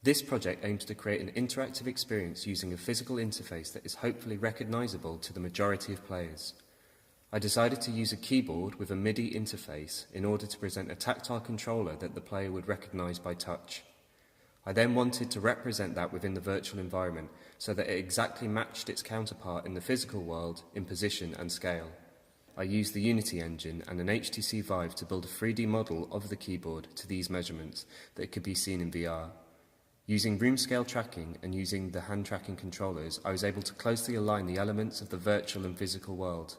This project aims to create an interactive experience using a physical interface that is hopefully recognizable to the majority of players. I decided to use a keyboard with a MIDI interface in order to present a tactile controller that the player would recognize by touch. I then wanted to represent that within the virtual environment so that it exactly matched its counterpart in the physical world in position and scale. I used the Unity engine and an HTC Vive to build a 3D model of the keyboard to these measurements that could be seen in VR. Using room scale tracking and using the hand tracking controllers, I was able to closely align the elements of the virtual and physical world.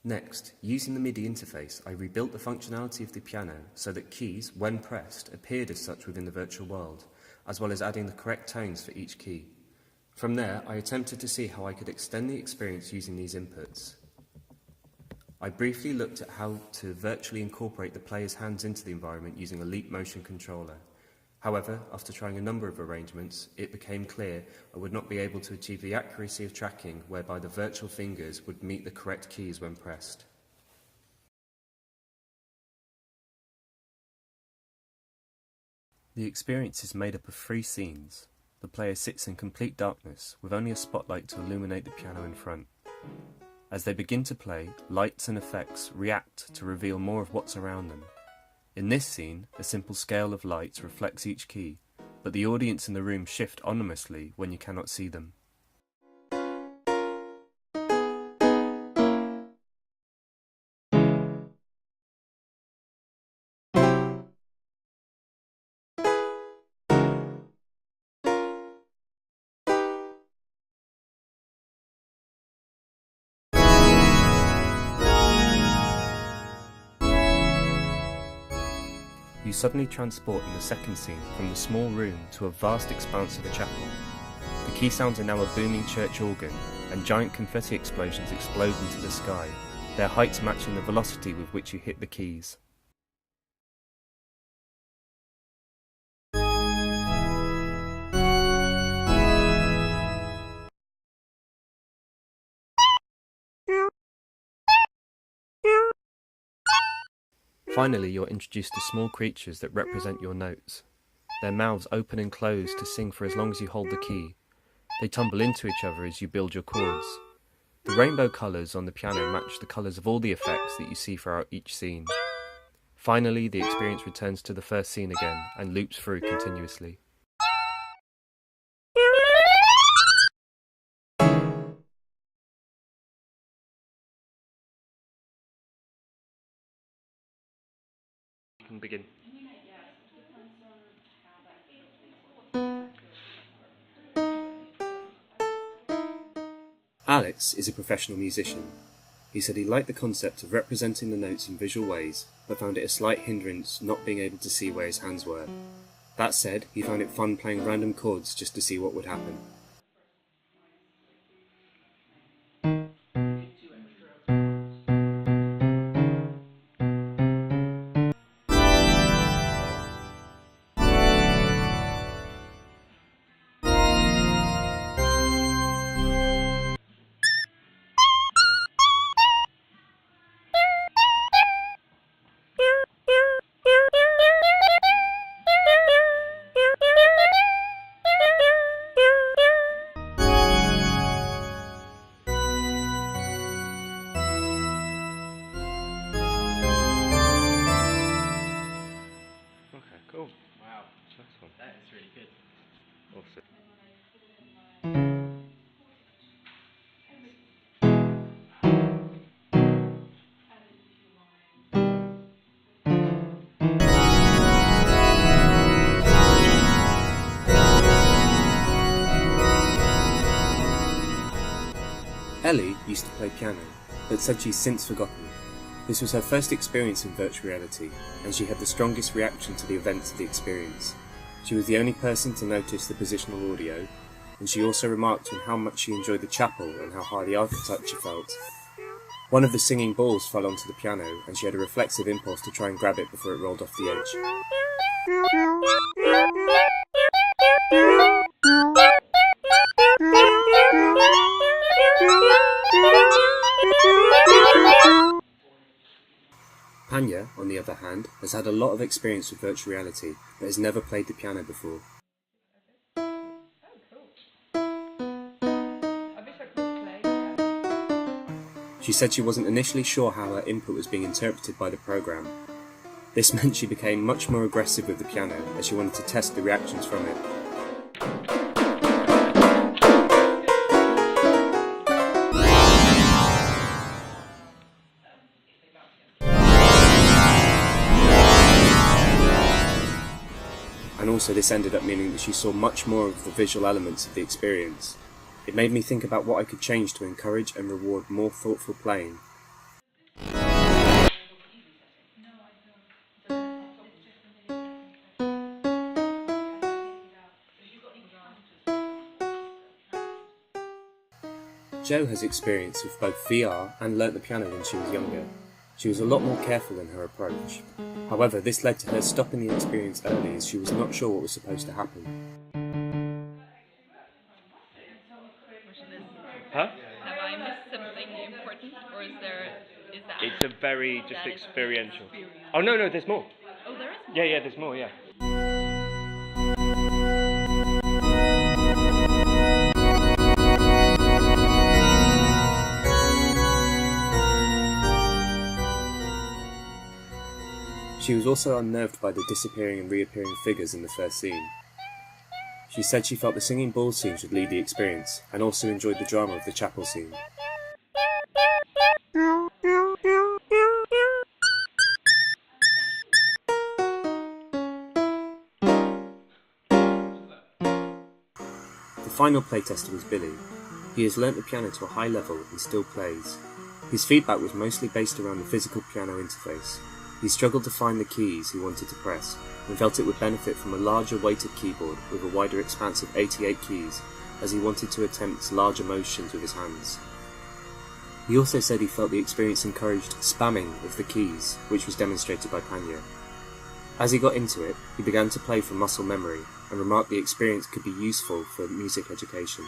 Next, using the MIDI interface, I rebuilt the functionality of the piano so that keys, when pressed, appeared as such within the virtual world, as well as adding the correct tones for each key. From there, I attempted to see how I could extend the experience using these inputs. I briefly looked at how to virtually incorporate the player's hands into the environment using a Leap Motion controller. However, after trying a number of arrangements, it became clear I would not be able to achieve the accuracy of tracking whereby the virtual fingers would meet the correct keys when pressed. The experience is made up of 3 scenes. The player sits in complete darkness with only a spotlight to illuminate the piano in front. As they begin to play, lights and effects react to reveal more of what's around them. In this scene, a simple scale of lights reflects each key, but the audience in the room shift ominously when you cannot see them. You suddenly transport in the second scene from the small room to a vast expanse of a chapel. The key sounds are now a booming church organ, and giant confetti explosions explode into the sky, their heights matching the velocity with which you hit the keys. Finally, you're introduced to small creatures that represent your notes. Their mouths open and close to sing for as long as you hold the key. They tumble into each other as you build your chords. The rainbow colours on the piano match the colours of all the effects that you see throughout each scene. Finally, the experience returns to the first scene again and loops through continuously. You can begin. Alex is a professional musician. He said he liked the concept of representing the notes in visual ways, but found it a slight hindrance not being able to see where his hands were. That said, he found it fun playing random chords just to see what would happen. Cool. Wow. Nice one. That is really good. Awesome. Ellie used to play piano, but said she's since forgotten. This was her first experience in virtual reality, and she had the strongest reaction to the events of the experience. She was the only person to notice the positional audio, and she also remarked on how much she enjoyed the chapel and how high the architecture felt. One of the singing balls fell onto the piano, and she had a reflexive impulse to try and grab it before it rolled off the edge. Panya, on the other hand, has had a lot of experience with virtual reality, but has never played the piano before. She said she wasn't initially sure how her input was being interpreted by the program. This meant she became much more aggressive with the piano as she wanted to test the reactions from it. And also this ended up meaning that she saw much more of the visual elements of the experience. It made me think about what I could change to encourage and reward more thoughtful playing. Jo has experience with both VR and learnt the piano when she was younger. She was a lot more careful in her approach. However, this led to her stopping the experience early as she was not sure what was supposed to happen. Huh? Have I missed something important, or is that? It's a very just experiential. Oh no, there's more. Oh, there is more? Yeah, there's more, yeah. She was also unnerved by the disappearing and reappearing figures in the first scene. She said she felt the singing ball scene should lead the experience, and also enjoyed the drama of the chapel scene. The final playtester was Billy. He has learnt the piano to a high level and still plays. His feedback was mostly based around the physical piano interface. He struggled to find the keys he wanted to press, and felt it would benefit from a larger weighted keyboard with a wider expanse of 88 keys, as he wanted to attempt larger motions with his hands. He also said he felt the experience encouraged spamming of the keys, which was demonstrated by Panya. As he got into it, he began to play from muscle memory, and remarked the experience could be useful for music education.